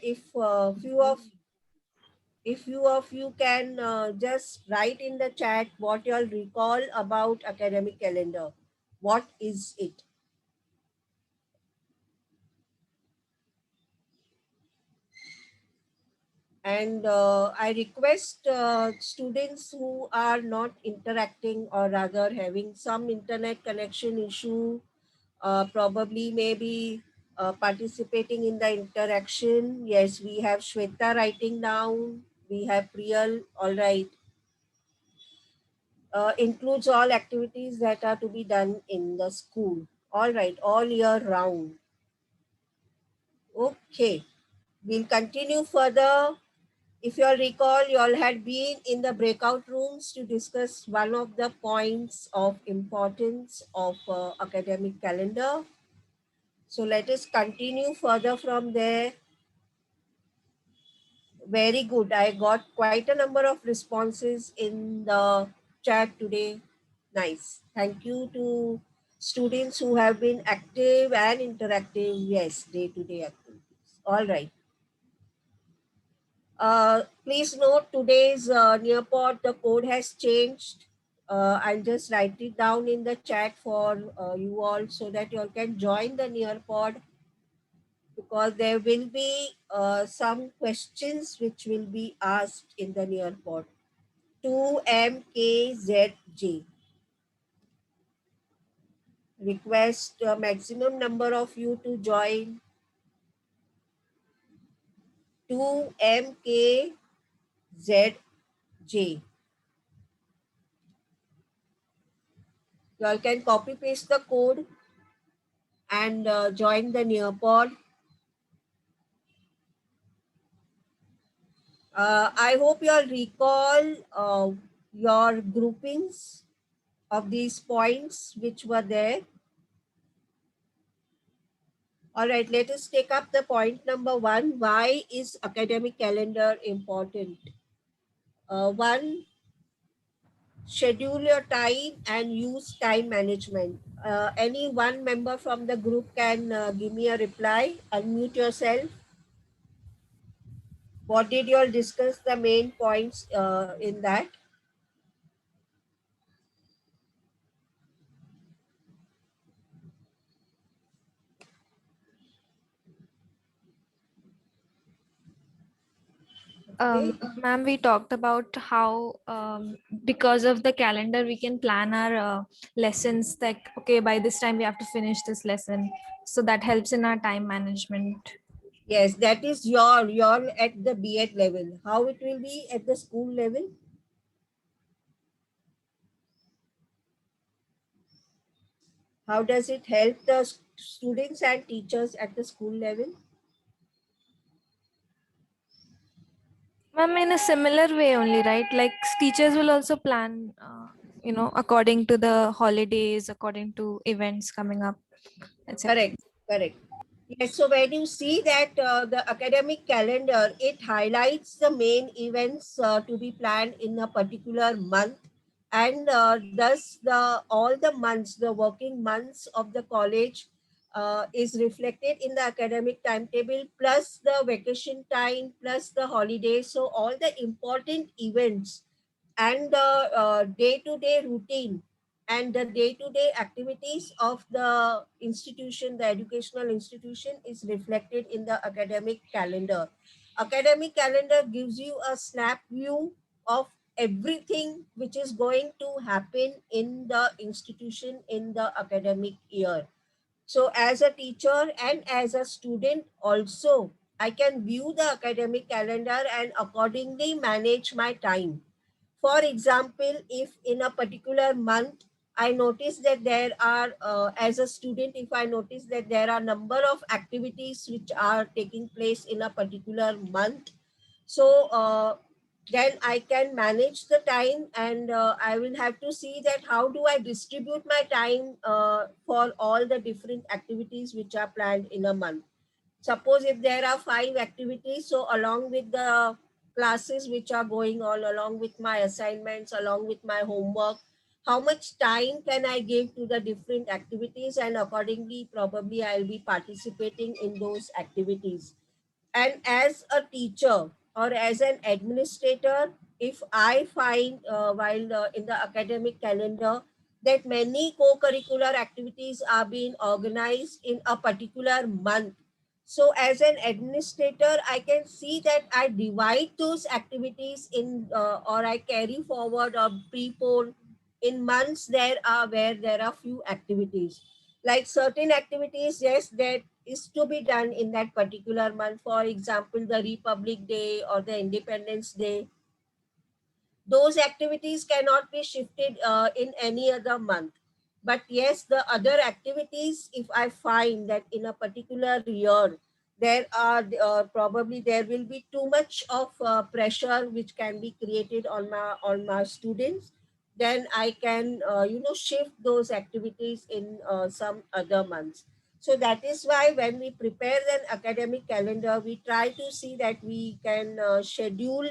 If few of you can just write in the chat what you all recall about academic calendar. What is it? And I request students who are not interacting, or rather having some internet connection issue, probably maybe participating in the interaction. Yes, we have Shweta writing down. We have Priyal. All right. Includes all activities that are to be done in the school. All right, all year round. Okay, we'll continue further. If you all recall, you all had been in the breakout rooms to discuss one of the points of importance of academic calendar. So let us continue further from there. Very good. I got quite a number of responses in the chat today. Nice. Thank you to students who have been active and interactive. Yes, day-to-day activities. All right. Please note today's Nearpod, the code has changed. I'll just write it down in the chat for you all so that you all can join the Nearpod, because there will be some questions which will be asked in the Nearpod. 2MKZJ. Request a maximum number of you to join. 2MKZJ. You all can copy paste the code and join the Nearpod. I hope you all recall your groupings of these points which were there. All right, let us take up the point number 1. Why is academic calendar important? 1. Schedule your time and use time management. Any one member from the group can give me a reply. Unmute yourself. What did you all discuss the main points in that? Okay. Ma'am, we talked about how because of the calendar we can plan our lessons, like okay, by this time we have to finish this lesson, so that helps in our time management. Yes, that is your at the B.Ed level. How it will be at the school level? How does it help the students and teachers at the school level? Ma'am, in a similar way only, right? Like teachers will also plan, according to the holidays, according to events coming up, etc. Correct, correct. Yes, so when you see that the academic calendar, it highlights the main events to be planned in a particular month, and thus all the months, the working months of the college is reflected in the academic timetable, plus the vacation time, plus the holidays. So all the important events and the day-to-day routine and the day-to-day activities of the institution, the educational institution, is reflected in the academic calendar. Academic calendar gives you a snap view of everything which is going to happen in the institution in the academic year. So as a teacher and as a student also, I can view the academic calendar and accordingly manage my time. For example, if in a particular month, I notice that there are, as a student, if I notice that there are number of activities which are taking place in a particular month, so then I can manage the time, and I will have to see that how do I distribute my time for all the different activities which are planned in a month. Suppose if there are 5 activities, so along with the classes which are going on, along with my assignments, along with my homework, how much time can I give to the different activities, and accordingly probably I'll be participating in those activities. And as a teacher or as an administrator, if I find while in the academic calendar that many co-curricular activities are being organized in a particular month, so as an administrator, I can see that I divide those activities in or I carry forward or prepone in months there are where there are few activities. Like certain activities, yes, that is to be done in that particular month. For example, the Republic Day or the Independence Day, those activities cannot be shifted in any other month. But yes, the other activities, if I find that in a particular year there are probably there will be too much of pressure which can be created on my students, then I can shift those activities in some other months. So that is why when we prepare an academic calendar, we try to see that we can schedule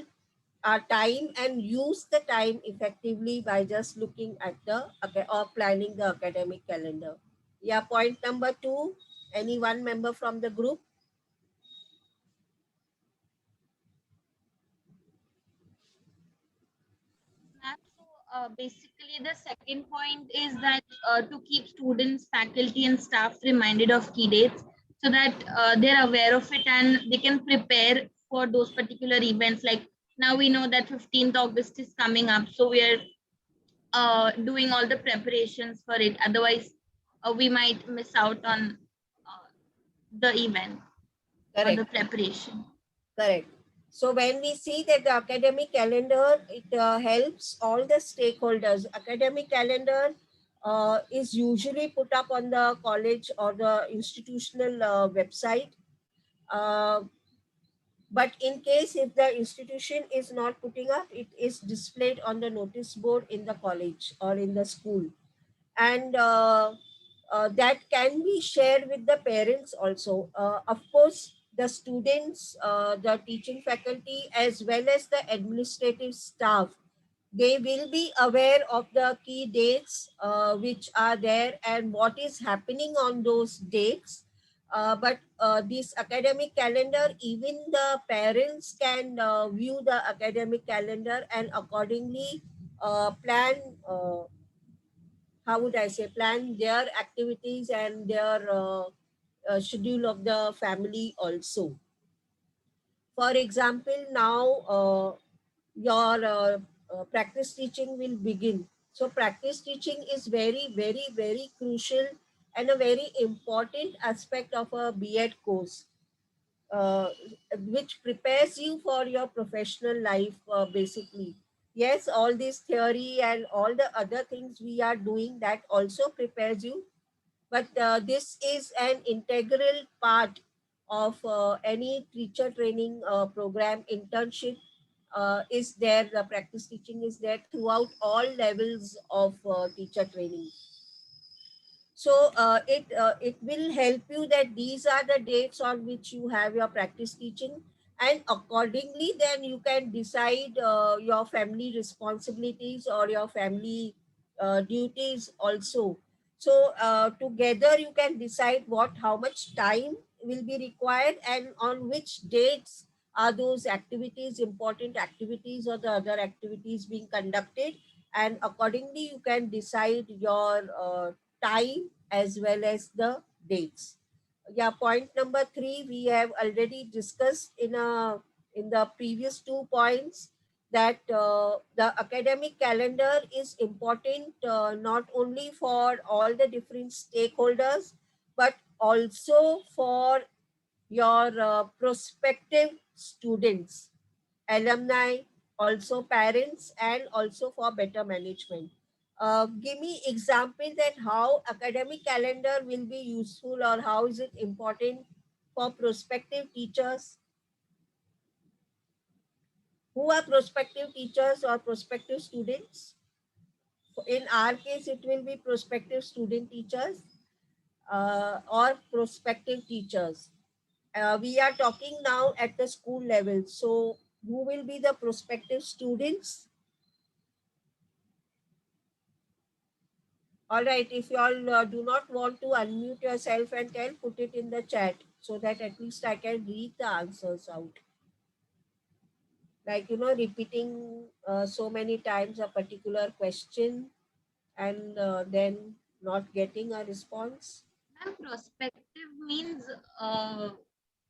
our time and use the time effectively by just looking at the or planning the academic calendar. Yeah, point number two. Any one member from the group? Ma'am, so basically, the second point is that to keep students, faculty, and staff reminded of key dates so that they're aware of it and they can prepare for those particular events. Like now we know that 15th August is coming up, so we are doing all the preparations for it. Otherwise, we might miss out on the event or the Correct. preparation. Correct. So when we see that the academic calendar, it helps all the stakeholders. Academic calendar is usually put up on the college or the institutional website. Uh, but in case if the institution is not putting up, it is displayed on the notice board in the college or in the school. And that can be shared with the parents also. Of course, the students, the teaching faculty, as well as the administrative staff, they will be aware of the key dates which are there and what is happening on those dates. But this academic calendar, even the parents can view the academic calendar and accordingly plan. How would I say, plan their activities and their schedule of the family also. For example, now your practice teaching will begin. So practice teaching is very, very, very crucial and a very important aspect of a B.Ed course, uh, which prepares you for your professional life basically. Yes, all this theory and all the other things we are doing, that also prepares you, but this is an integral part of any teacher training program. Internship is there, the practice teaching is there throughout all levels of teacher training. So it will help you that these are the dates on which you have your practice teaching, and accordingly then you can decide your family responsibilities or your family duties also. So together you can decide what how much time will be required and on which dates are those activities, important activities or the other activities being conducted, and accordingly you can decide your time as well as the dates. Yeah, point number three, we have already discussed in the previous 2 points that the academic calendar is important not only for all the different stakeholders, but also for your prospective students, alumni, also parents, and also for better management. Give me example that how academic calendar will be useful or how is it important for prospective teachers. Who are prospective teachers or prospective students? In our case, it will be prospective student teachers or prospective teachers. We are talking now at the school level. So who will be the prospective students? All right, if you all do not want to unmute yourself and tell, put it in the chat. so that at least I can read the answers out. Like, repeating so many times a particular question and then not getting a response. And prospective means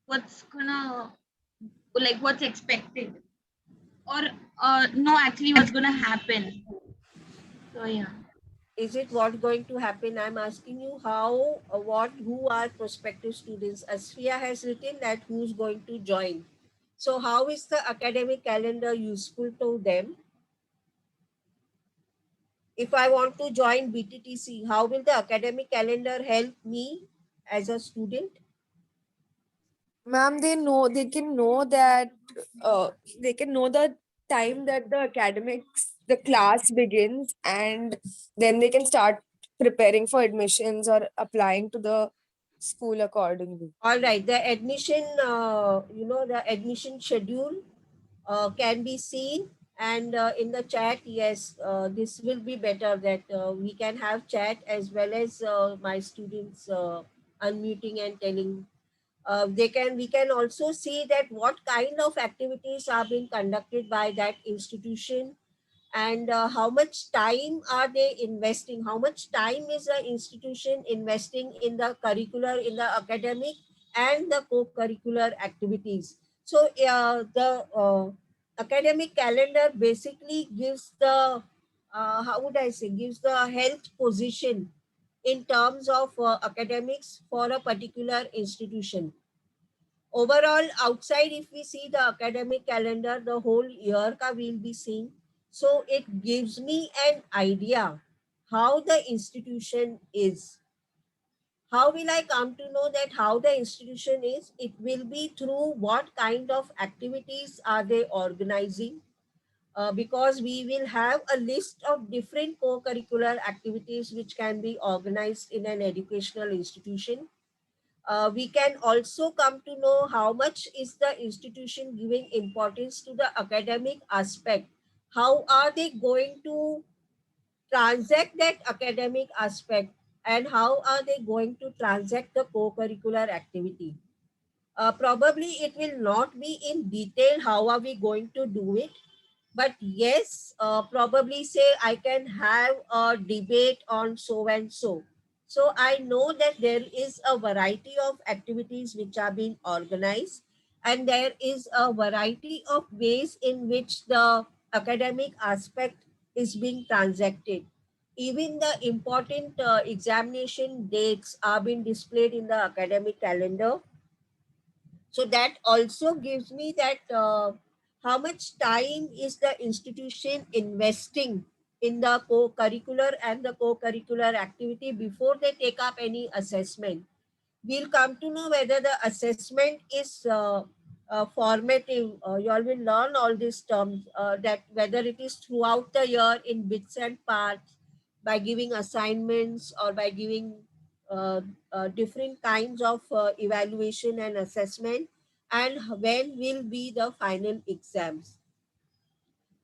what's gonna, like, what's expected, or no, actually what's gonna happen. So yeah. Is it what going to happen? I'm asking you how, who are prospective students? Asfiya has written that who's going to join. So how is the academic calendar useful to them? If I want to join BTTC, how will the academic calendar help me as a student? Ma'am, they can know that they can know the time that the class begins, and then they can start preparing for admissions or applying to the school accordingly. All right, the admission, the admission schedule can be seen, and in the chat, yes, this will be better that we can have chat as well as my students unmuting and telling. We can also see that what kind of activities are being conducted by that institution, and how much time are they investing, how much time is the institution investing in the curricular, in the academic and the co-curricular activities. So the academic calendar basically gives the how would I say, gives the health position in terms of academics for a particular institution. Overall, outside, if we see the academic calendar, the whole year ka we'll be seeing. So it gives me an idea how the institution is. How will I come to know that how the institution is? It will be through what kind of activities are they organizing, because we will have a list of different co-curricular activities which can be organized in an educational institution. We can also come to know how much is the institution giving importance to the academic aspect. How are they going to transact that academic aspect, and how are they going to transact the co-curricular activity? Probably it will not be in detail how are we going to do it, but yes, probably say I can have a debate on so and so. So I know that there is a variety of activities which are being organized, and there is a variety of ways in which the academic aspect is being transacted. Even the important examination dates are being displayed in the academic calendar. So that also gives me that how much time is the institution investing in the co-curricular and the co-curricular activity before they take up any assessment. We'll come to know whether the assessment is formative. You all will learn all these terms, that whether it is throughout the year in bits and parts, by giving assignments or by giving uh, different kinds of evaluation and assessment, and when will be the final exams.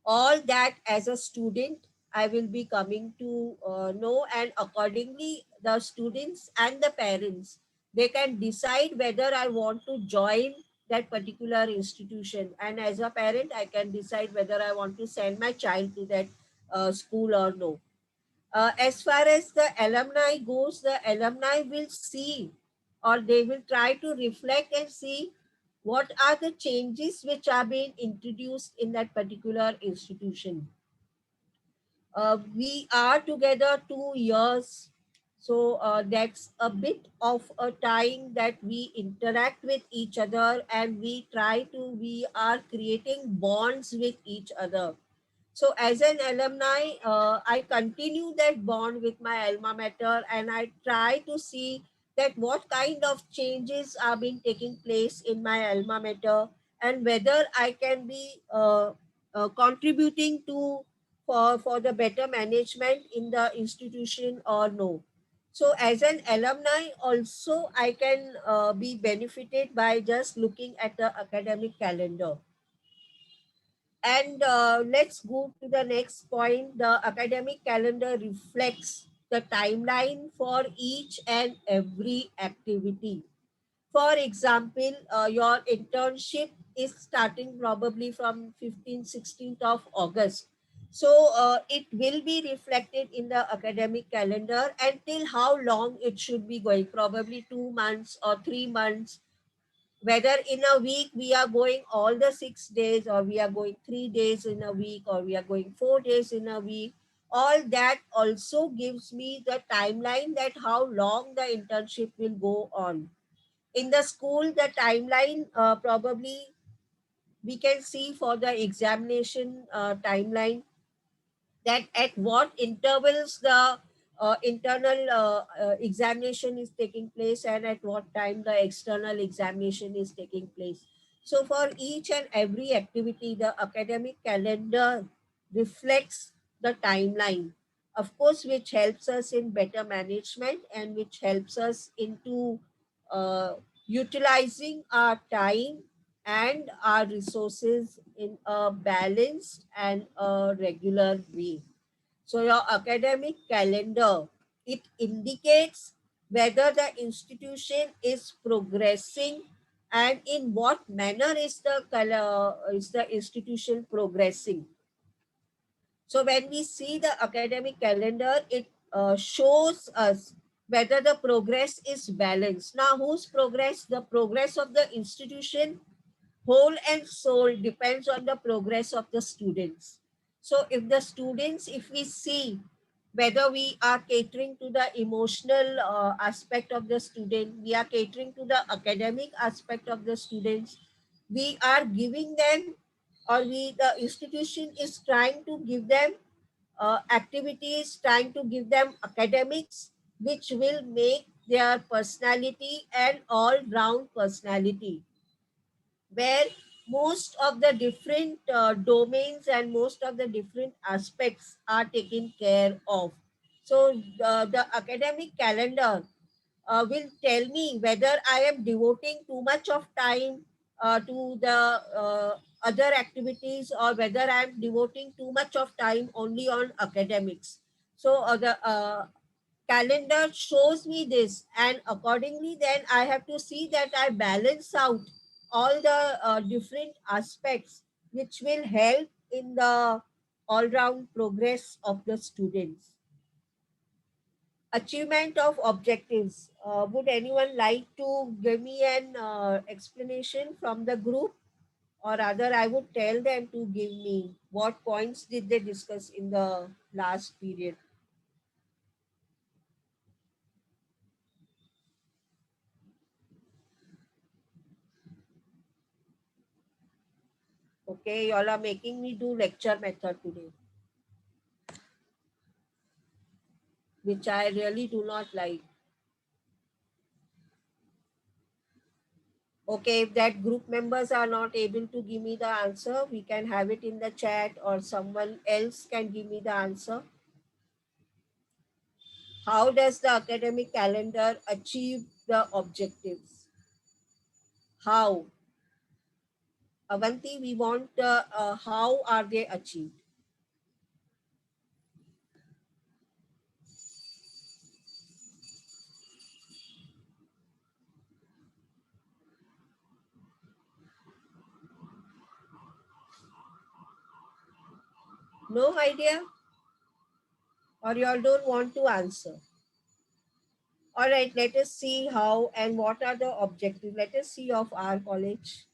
All that as a student I will be coming to know, and accordingly the students and the parents, they can decide whether I want to join that particular institution, and as a parent I can decide whether I want to send my child to that school or no. As far as the alumni goes, the alumni will see, or they will try to reflect and see what are the changes which are being introduced in that particular institution. We are together 2 years, so that's a bit of a time that we interact with each other, and we are creating bonds with each other. So as an alumni, I continue that bond with my alma mater, and I try to see that what kind of changes are being taking place in my alma mater, and whether I can be contributing to for the better management in the institution or no. So as an alumni also I can be benefited by just looking at the academic calendar. And let's go to the next point. The academic calendar reflects the timeline for each and every activity. For example, your internship is starting probably from 15th, 16th of August. So it will be reflected in the academic calendar until how long it should be going, probably 2 months or 3 months, whether in a week we are going all the 6 days, or we are going 3 days in a week, or we are going 4 days in a week. All that also gives me the timeline that how long the internship will go on. In the school, the timeline probably we can see for the examination timeline, that at what intervals the internal examination is taking place and at what time the external examination is taking place. So for each and every activity, the academic calendar reflects the timeline, of course, which helps us in better management and which helps us into uh, utilizing our time and our resources in a balanced and a regular way. So your academic calendar, it indicates whether the institution is progressing and in what manner is the institution progressing. So when we see the academic calendar, it shows us whether the progress is balanced. Now, whose progress? The progress of the institution, whole and soul, depends on the progress of the students. So if the students, if we see whether we are catering to the emotional aspect of the student, we are catering to the academic aspect of the students, we are giving them, or the institution is trying to give them activities, trying to give them academics which will make their personality an all-round personality, where most of the different domains and most of the different aspects are taken care of. So the academic calendar will tell me whether I am devoting too much of time to the other activities, or whether I am devoting too much of time only on academics. So the calendar shows me this, and accordingly then I have to see that I balance out all the different aspects which will help in the all-round progress of the students. Achievement of objectives. Would anyone like to give me an explanation from the group, or rather I would tell them to give me what points did they discuss in the last period? Okay, y'all are making me do lecture method today, which I really do not like. Okay, if that group members are not able to give me the answer, we can have it in the chat, or someone else can give me the answer. How does the academic calendar achieve the objectives? How? Avanti, we want how are they achieved? No idea? Or you all don't want to answer? All right, let us see how and what are the objectives. Let us see of our college.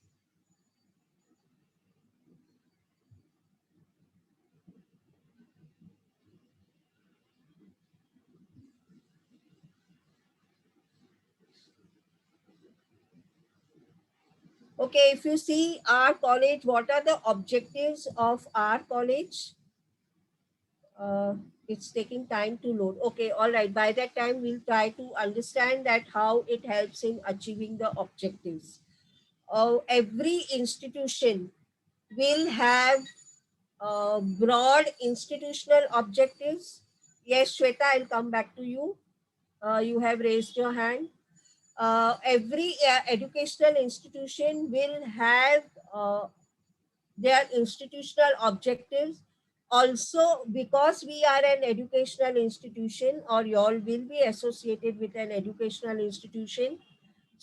Okay, if you see our college, what are the objectives of our college? It's taking time to load. Okay, all right. By that time, we'll try to understand that how it helps in achieving the objectives. Every institution will have broad institutional objectives. Yes, Shweta, I'll come back to you. You have raised your hand. Every educational institution will have their institutional objectives. Also, because we are an educational institution, or you all will be associated with an educational institution,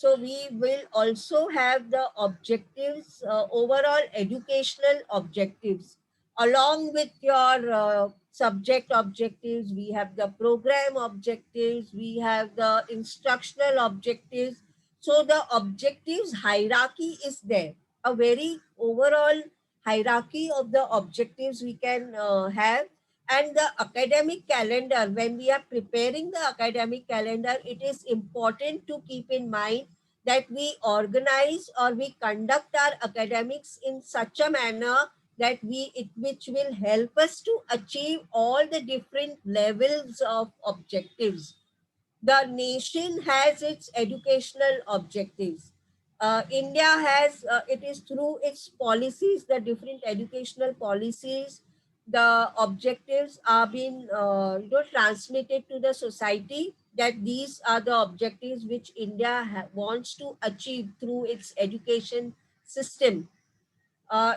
So we will also have the objectives, overall educational objectives. Along with your subject objectives, we have the program objectives, we have the instructional objectives. So the objectives hierarchy is there. A very overall hierarchy of the objectives we can have. And the academic calendar, when we are preparing the academic calendar, it is important to keep in mind that we organize or we conduct our academics in such a manner that which will help us to achieve all the different levels of objectives. The nation has its educational objectives. India has, it is through its policies, the different educational policies, the objectives are being transmitted to the society, that these are the objectives which India wants to achieve through its education system.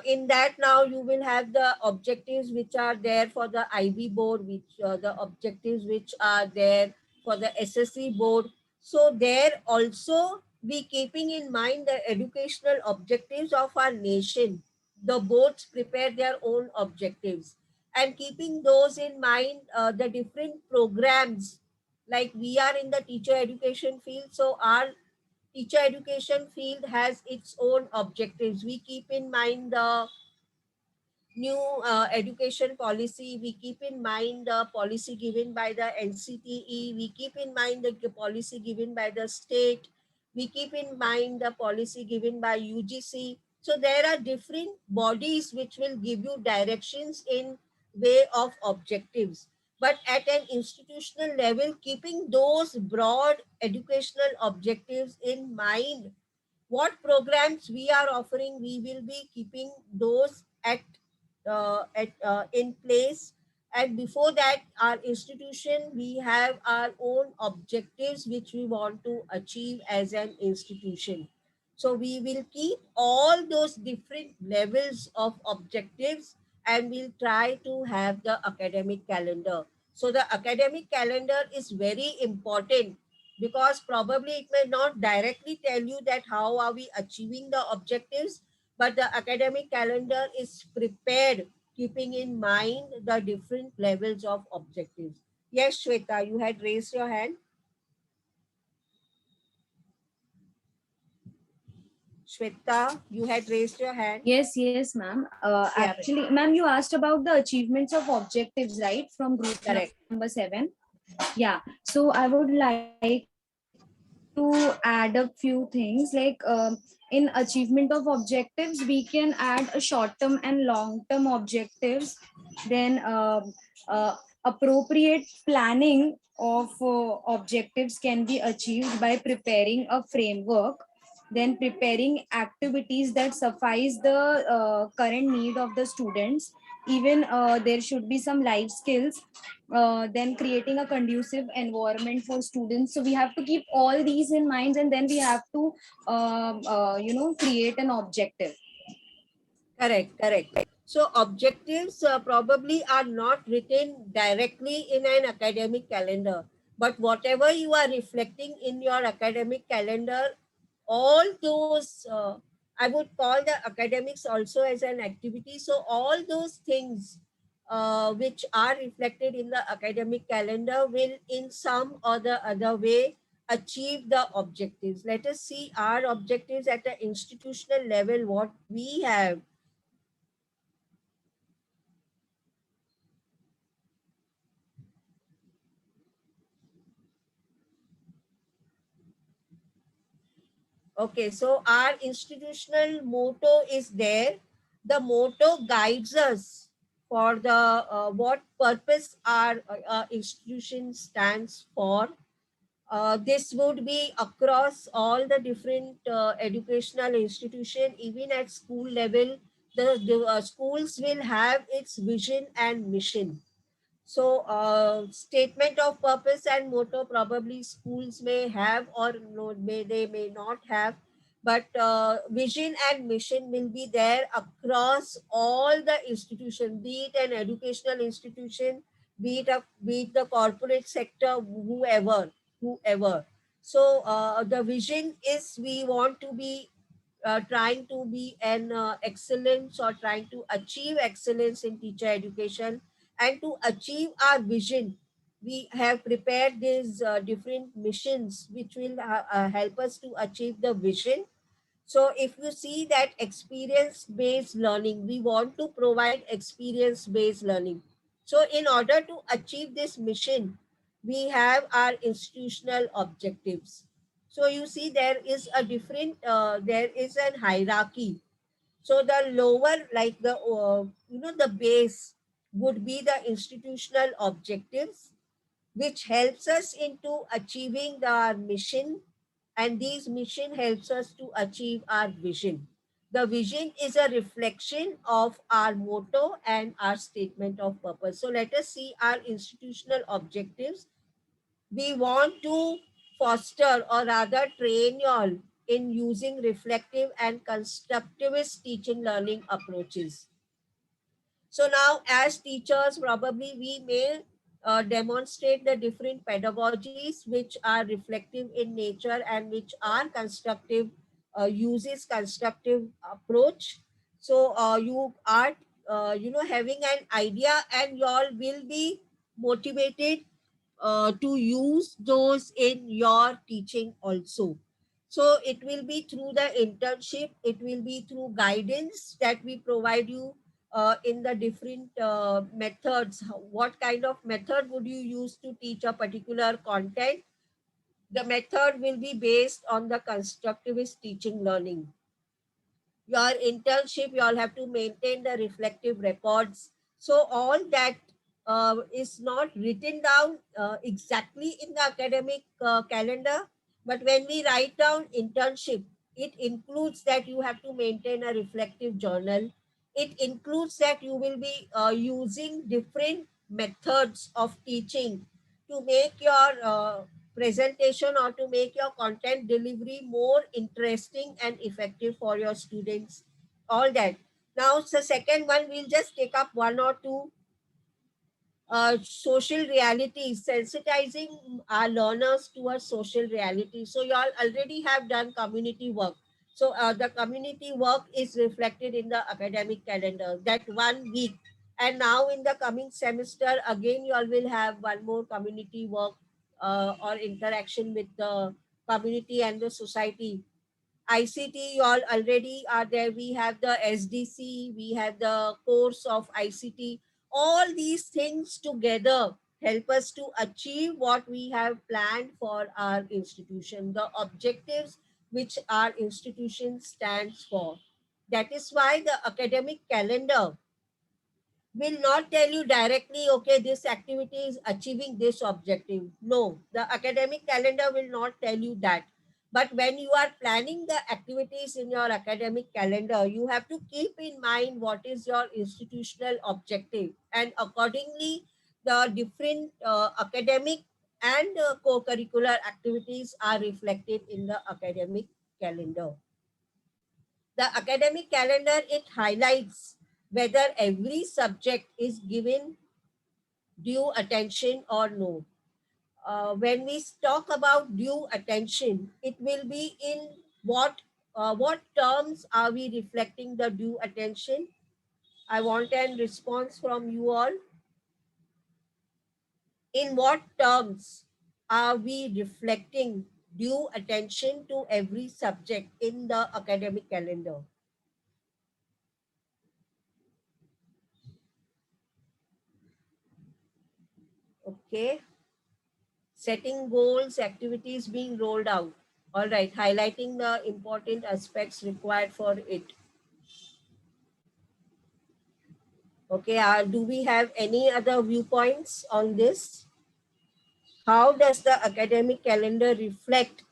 In that, now you will have the objectives which are there for the IB board, which the objectives which are there for the SSC board. So there also be keeping in mind the educational objectives of our nation. The boards prepare their own objectives, and keeping those in mind, the different programs, like we are in the teacher education field, so our teacher education field has its own objectives. We keep in mind the new education policy, we keep in mind the policy given by the NCTE, we keep in mind the policy given by the state, we keep in mind the policy given by UGC. So there are different bodies which will give you directions in way of objectives. But at an institutional level, keeping those broad educational objectives in mind, what programs we are offering, we will be keeping those in place. And before that, our institution, we have our own objectives which we want to achieve as an institution. So we will keep all those different levels of objectives, and we'll try to have the academic calendar. So the academic calendar is very important, because probably it may not directly tell you that how are we achieving the objectives, but the academic calendar is prepared keeping in mind the different levels of objectives. Yes, Shweta, you had raised your hand. Shweta, you had raised your hand. Yes, ma'am. Yeah, Actually, ma'am, you asked about the achievements of objectives, right? From group correct. number 7. Yeah. So I would like to add a few things like in achievement of objectives, we can add a short-term and long-term objectives. Then appropriate planning of objectives can be achieved by preparing a framework, then preparing activities that suffice the current need of the students. Even there should be some life skills, then creating a conducive environment for students. So we have to keep all these in mind, and then we have to create an objective. Correct. So objectives probably are not written directly in an academic calendar, but whatever you are reflecting in your academic calendar, all those, I would call the academics also as an activity. So all those things which are reflected in the academic calendar will in some or the other way achieve the objectives. Let us see our objectives at the institutional level, what we have. Okay, so our institutional motto is there. The motto guides us for the what purpose our institution stands for. This would be across all the different educational institution, even at school level. The schools will have its vision and mission. So, statement of purpose and motto probably schools may have, or no, they may not have, but vision and mission will be there across all the institution, be it an educational institution, be it the corporate sector, whoever. So the vision is we want to be trying to be an excellence or trying to achieve excellence in teacher education. And to achieve our vision, we have prepared these different missions which will help us to achieve the vision. So if you see that experience-based learning, we want to provide experience-based learning. So in order to achieve this mission, we have our institutional objectives. So you see there is a different, there is an hierarchy. So the lower, like the, the base would be the institutional objectives, which helps us into achieving our mission, and these mission helps us to achieve our vision. The vision is a reflection of our motto and our statement of purpose. So let us see our institutional objectives. We want to foster or rather train you all in using reflective and constructivist teaching learning approaches. So now as teachers, probably we may demonstrate the different pedagogies which are reflective in nature and which are constructive, uses constructive approach. So you are, having an idea, and you all will be motivated to use those in your teaching also. So it will be through the internship, it will be through guidance that we provide you in the different methods. What kind of method would you use to teach a particular content? The method will be based on the constructivist teaching learning. Your internship, you all have to maintain the reflective records. So all that is not written down exactly in the academic calendar, but when we write down internship, it includes that you have to maintain a reflective journal. It includes that you will be using different methods of teaching to make your presentation or to make your content delivery more interesting and effective for your students. All that. Now, the second one, we'll just take up one or two social realities, sensitizing our learners towards social reality. So you all already have done community work. So the community work is reflected in the academic calendar, that 1 week. And now in the coming semester, again, you all will have one more community work or interaction with the community and the society. ICT, you all already are there. We have the SDC, we have the course of ICT. All these things together help us to achieve what we have planned for our institution, the objectives which our institution stands for. That is why the academic calendar will not tell you directly, okay, this activity is achieving this objective. No, the academic calendar will not tell you that. But when you are planning the activities in your academic calendar, you have to keep in mind what is your institutional objective. And accordingly, the different academic and co-curricular activities are reflected in the academic calendar. The academic calendar, it highlights whether every subject is given due attention or no. When we talk about due attention, it will be in what terms are we reflecting the due attention? I want a response from you all. In what terms are we reflecting due attention to every subject in the academic calendar? Okay. Setting goals, activities being rolled out. All right, highlighting the important aspects required for it. Okay, do we have any other viewpoints on this? How does the academic calendar reflect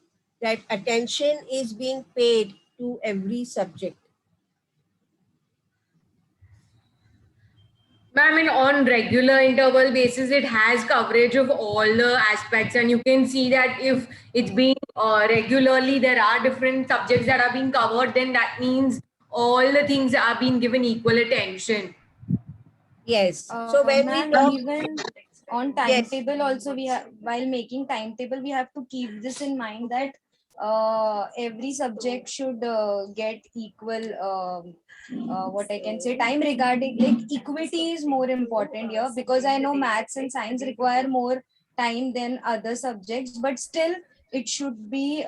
that attention is being paid to every subject? Ma'am, on regular interval basis, it has coverage of all the aspects, and you can see that if it's being regularly, there are different subjects that are being covered, then that means all the things are being given equal attention. Yes. So when we Ma'am, talk, even On Yes. timetable also, we have, while making timetable, we have to keep this in mind that every subject should get equal what I can say time. Regarding like equity is more important here, because I know maths and science require more time than other subjects, but still it should be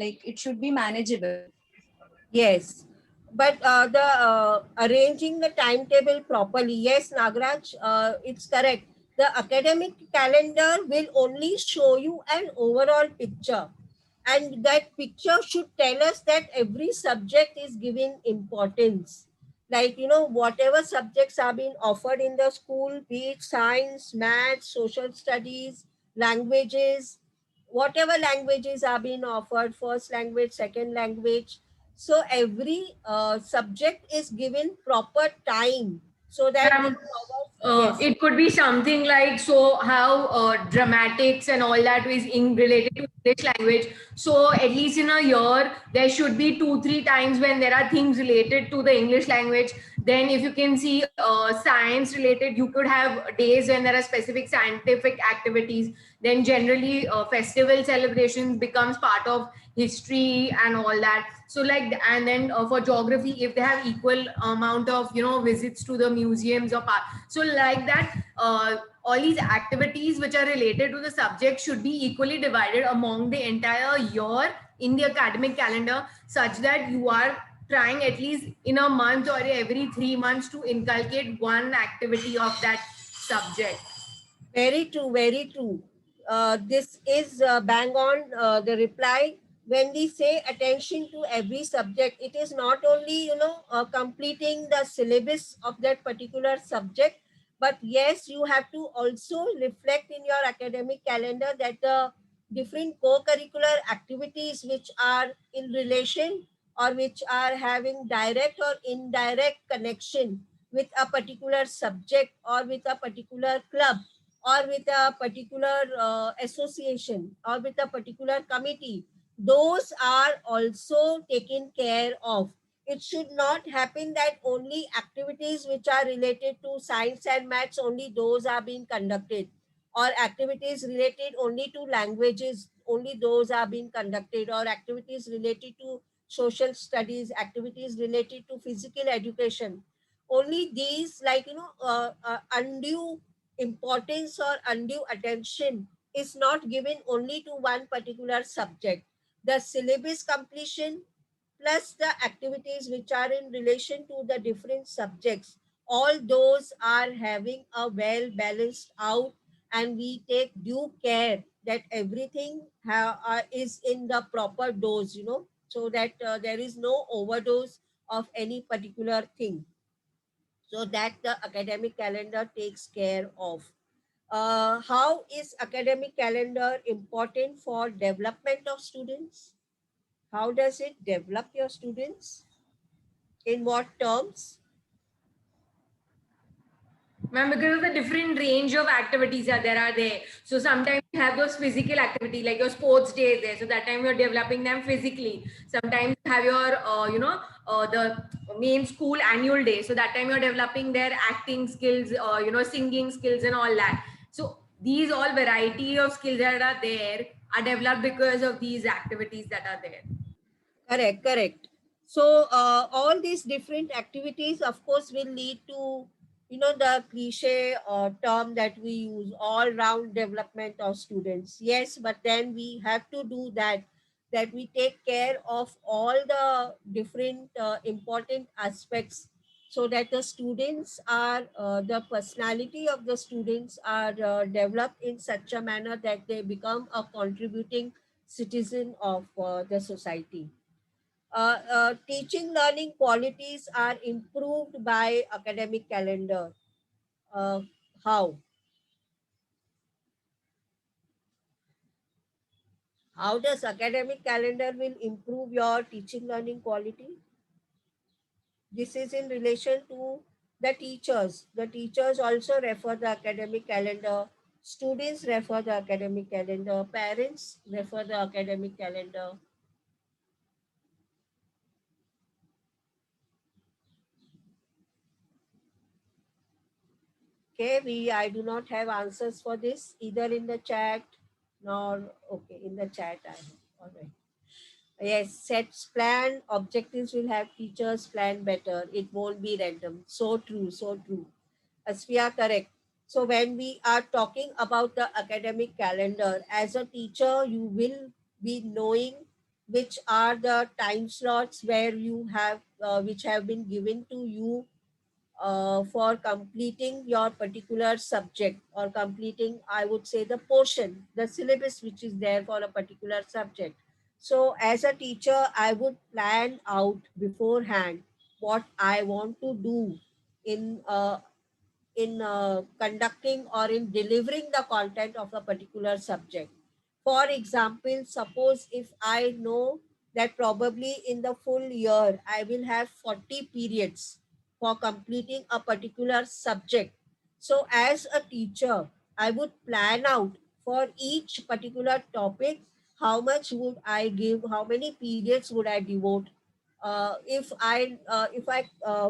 like it should be manageable. Yes, but the arranging the timetable properly. Yes, Nagraj, it's correct. The academic calendar will only show you an overall picture, and that picture should tell us that every subject is given importance. Like, you know, whatever subjects are being offered in the school, be it science, maths, social studies, languages, whatever languages are being offered, first language, second language, so every subject is given proper time so that it Um, covers. Yes, it could be something like, so how dramatics and all that is in related to English language. So at least in a year, there should be 2-3 times when there are things related to the English language. Then if you can see science related, you could have days when there are specific scientific activities. Then generally festival celebrations becomes part of history and all that. So like, and then for geography, if they have equal amount of, you know, visits to the museums or park, so like that, all these activities which are related to the subject should be equally divided among the entire year in the academic calendar, such that you are trying at least in a month or every 3 months to inculcate one activity of that subject. very true, very true. This is bang on the reply. When we say attention to every subject, it is not only, you know, completing the syllabus of that particular subject, but yes, you have to also reflect in your academic calendar that the different co-curricular activities which are in relation or which are having direct or indirect connection with a particular subject or with a particular club or with a particular association or with a particular committee, those are also taken care of. It should not happen that only activities which are related to science and maths, only those are being conducted, or activities related only to languages, only those are being conducted, or activities related to social studies, activities related to physical education. Only these, like, you know, undue importance or undue attention is not given only to one particular subject. The syllabus completion plus the activities which are in relation to the different subjects, all those are having a well balanced out, and we take due care that everything is in the proper dose, you know, so that there is no overdose of any particular thing, so that the academic calendar takes care of. How is academic calendar important for development of students? How does it develop your students? In what terms? Ma'am, because of the different range of activities are there. So sometimes you have those physical activity like your sports day is there. So that time you're developing them physically. Sometimes you have your, the main school annual day. So that time you're developing their acting skills, singing skills and all that. So these all variety of skills that are there are developed because of these activities that are there. Correct, correct. So all these different activities, of course, will lead to, you know, the cliche term that we use, all round development of students. Yes, but then we have to do that, that we take care of all the different important aspects, so that the students are, the personality of the students are developed in such a manner that they become a contributing citizen of the society. Teaching learning qualities are improved by academic calendar. Uh, how? How does academic calendar will improve your teaching learning quality? This is in relation to the teachers. The teachers also refer the academic calendar. Students refer the academic calendar. Parents refer the academic calendar. Okay, I do not have answers for this either in the chat nor okay in the chat. I have. All right. Yes, sets plan, objectives will have teachers plan better. It won't be random. So true, so true. Asfiya, correct. So when we are talking about the academic calendar, as a teacher, you will be knowing which are the time slots where you have, which have been given to you for completing your particular subject or completing, I would say, the portion, the syllabus which is there for a particular subject. So as a teacher, I would plan out beforehand what I want to do in conducting or in delivering the content of a particular subject. For example, suppose if I know that probably in the full year I will have 40 periods for completing a particular subject. So as a teacher, I would plan out for each particular topic how much would I give, how many periods would I devote. If I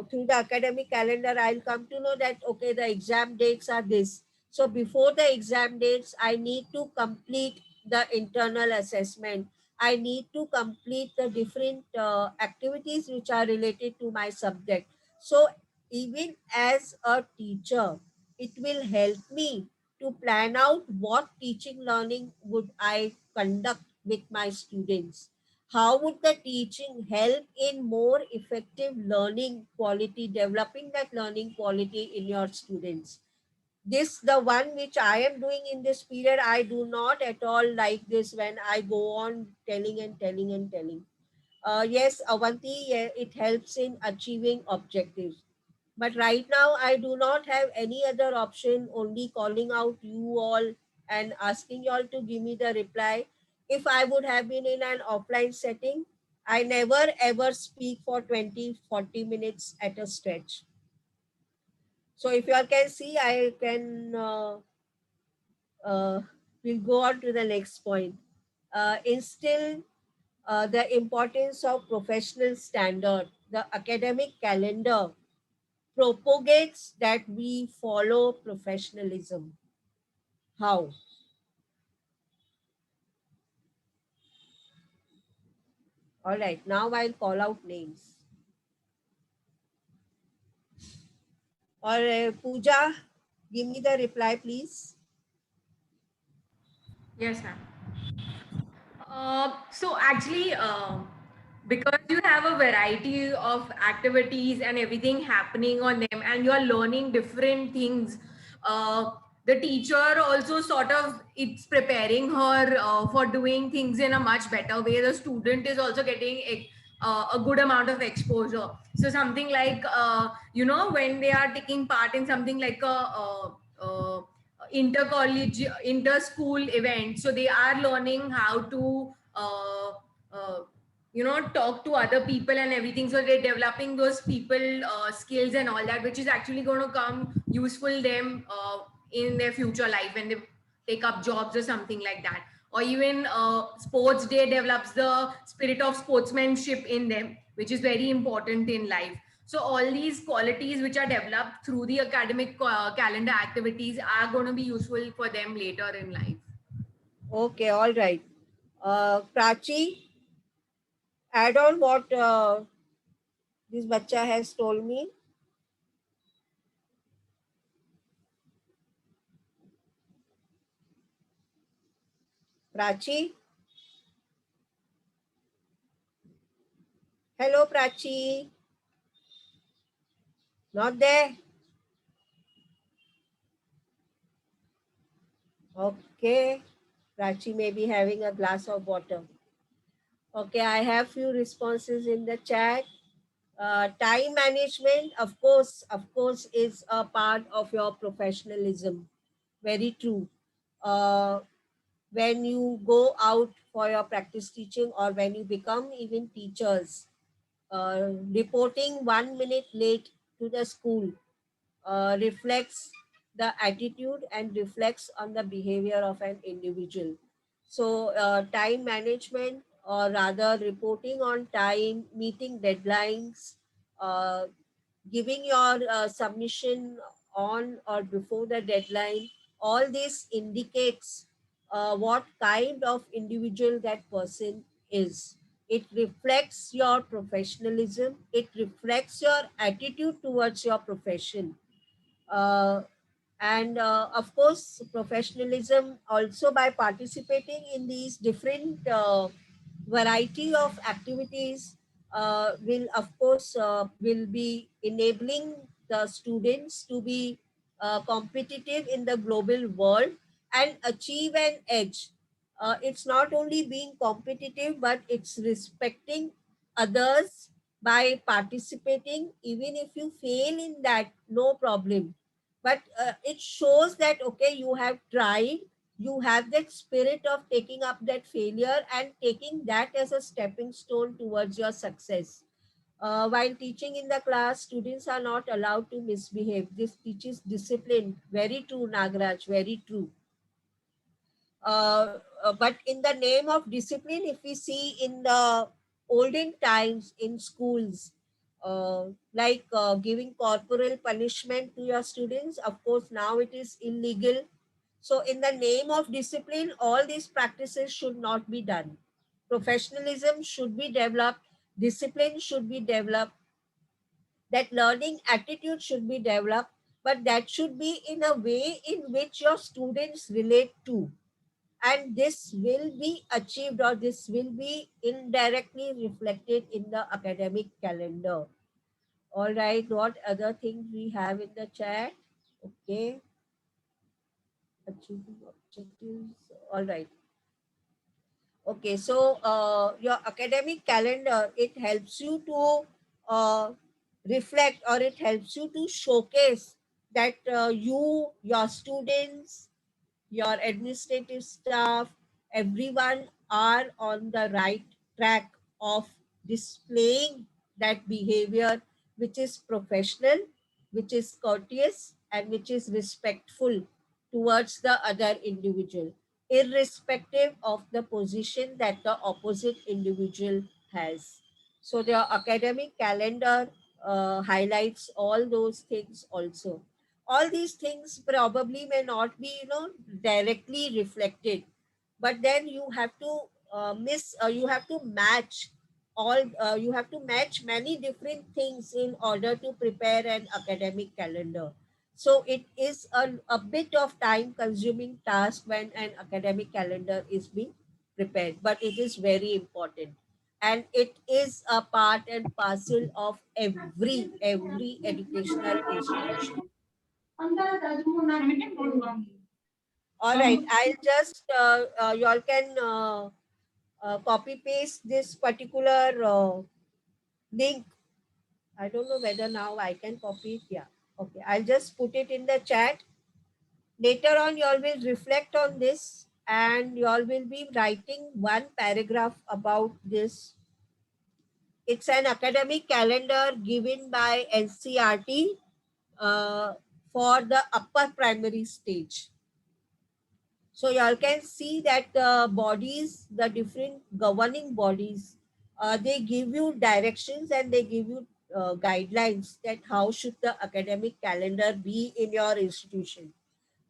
through the academic calendar, I'll come to know that okay, the exam dates are this. So before the exam dates, I need to complete the internal assessment. I need to complete the different activities which are related to my subject. So even as a teacher, it will help me to plan out what teaching learning would I conduct with my students. How would the teaching help in more effective learning quality, developing that learning quality in your students? This, the one which I am doing in this period, I do not at all like this when I go on telling and telling and telling. Yes, Avanti, yeah, it helps in achieving objectives. But right now, I do not have any other option, only calling out you all and asking you all to give me the reply. If I would have been in an offline setting, I never ever speak for 20-40 minutes at a stretch. So if you all can see, I can, we'll go on to the next point. Instill the importance of professional standard. The academic calendar propagates that we follow professionalism. How? All right, now I'll call out names. Or Pooja, give me the reply, please. Yes, ma'am. So actually, because you have a variety of activities and everything happening on them, and you are learning different things, the teacher also sort of it's preparing her for doing things in a much better way. The student is also getting a good amount of exposure. So something like when they are taking part in something like inter-college, inter-school event. So they are learning how to, uh, talk to other people and everything. So they're developing those people skills and all that, which is actually going to come useful them in their future life when they take up jobs or something like that. Or even sports day develops the spirit of sportsmanship in them, which is very important in life. So all these qualities which are developed through the academic calendar activities are going to be useful for them later in life. Okay, all right. Prachi, add on what this bacha has told me. Prachi? Hello, Prachi. Not there? Okay. Prachi may be having a glass of water. Okay, I have few responses in the chat. Time management, of course, is a part of your professionalism. Very true. Uh, when you go out for your practice teaching or when you become even teachers, reporting 1 minute late to the school reflects the attitude and reflects on the behavior of an individual. So time management, or rather reporting on time, meeting deadlines, uh, giving your submission on or before the deadline, all this indicates what kind of individual that person is. It reflects your professionalism. It reflects your attitude towards your profession. Uh, and of course, professionalism also by participating in these different variety of activities will of course will be enabling the students to be competitive in the global world and achieve an edge. It's not only being competitive, but it's respecting others by participating. Even if you fail in that, no problem, but it shows that okay, you have tried, you have that spirit of taking up that failure and taking that as a stepping stone towards your success. While teaching in the class, students are not allowed to misbehave. This teaches discipline. Very true, Nagraj, very true. But in the name of discipline, if we see in the olden times in schools, giving corporal punishment to your students, of course, now it is illegal. So in the name of discipline, all these practices should not be done. Professionalism should be developed, discipline should be developed, that learning attitude should be developed, but that should be in a way in which your students relate to. And this will be achieved, or this will be indirectly reflected in the academic calendar. All right, what other things we have in the chat? Okay, achieving objectives. All right. Okay, so your academic calendar, it helps you to reflect, or it helps you to showcase that your students, your administrative staff, everyone are on the right track of displaying that behavior which is professional, which is courteous, and which is respectful towards the other individual, irrespective of the position that the opposite individual has. So the academic calendar highlights all those things also. All these things probably may not be, directly reflected, but then you have to you have to match all you have to match many different things in order to prepare an academic calendar. So it is a bit of time consuming task when an academic calendar is being prepared, but it is very important, and it is a part and parcel of every educational institution. All right, I'll just y'all can copy paste this particular link. I don't know whether now I can copy it. Yeah. Okay, I'll just put it in the chat. Later on, y'all will reflect on this, and y'all will be writing one paragraph about this. It's an academic calendar given by NCERT for the upper primary stage. So y'all can see that the bodies, the different governing bodies, they give you directions and they give you guidelines that how should the academic calendar be in your institution.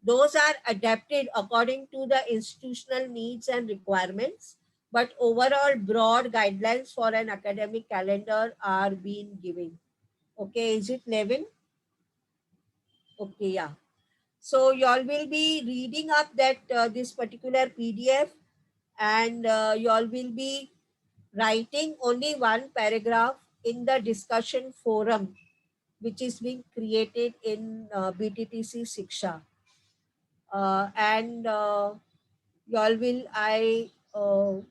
Those are adapted according to the institutional needs and requirements, but overall broad guidelines for an academic calendar are being given. Okay, is it Levin? Okay, yeah. So y'all will be reading up that this particular PDF, and y'all will be writing only one paragraph in the discussion forum which is being created in BTTC Siksha. And y'all will, all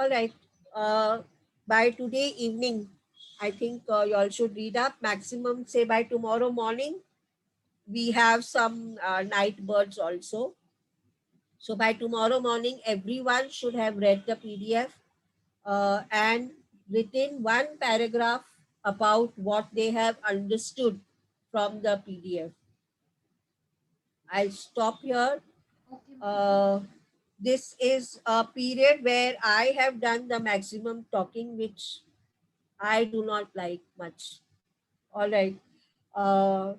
right, by today evening, I think y'all should read up maximum, say by tomorrow morning. We have some night birds also. So by tomorrow morning, everyone should have read the PDF and written one paragraph about what they have understood from the PDF. I'll stop here. This is a period where I have done the maximum talking, which I do not like much. All right.